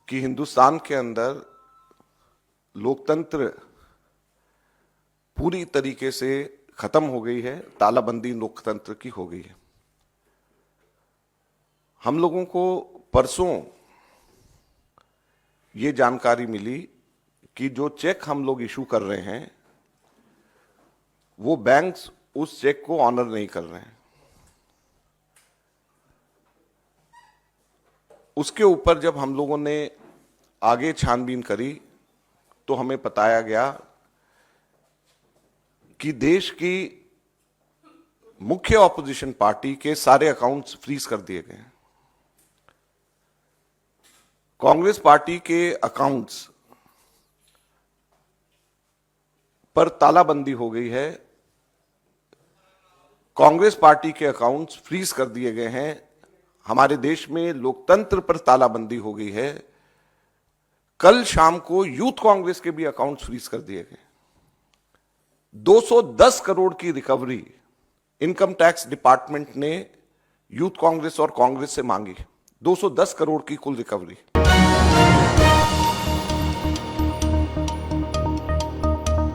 कि हिंदुस्तान के अंदर लोकतंत्र पूरी तरीके से खत्म हो गई है, तालाबंदी लोकतंत्र की हो गई है। हम लोगों को परसों ये जानकारी मिली कि जो चेक हम लोग इशू कर रहे हैं वो बैंक्स उस चेक को ऑनर नहीं कर रहे हैं। उसके ऊपर जब हम लोगों ने आगे छानबीन करी तो हमें बताया गया कि देश की मुख्य ऑपोजिशन पार्टी के सारे अकाउंट्स फ्रीज कर दिए गए हैं। कांग्रेस पार्टी के अकाउंट्स पर तालाबंदी हो गई है। कांग्रेस पार्टी के अकाउंट्स फ्रीज कर दिए गए हैं। हमारे देश में लोकतंत्र पर तालाबंदी हो गई है। कल शाम को यूथ कांग्रेस के भी अकाउंट्स फ्रीज कर दिए गए। 210 करोड़ की रिकवरी इनकम टैक्स डिपार्टमेंट ने यूथ कांग्रेस और कांग्रेस से मांगी। 210 करोड़ की कुल रिकवरी।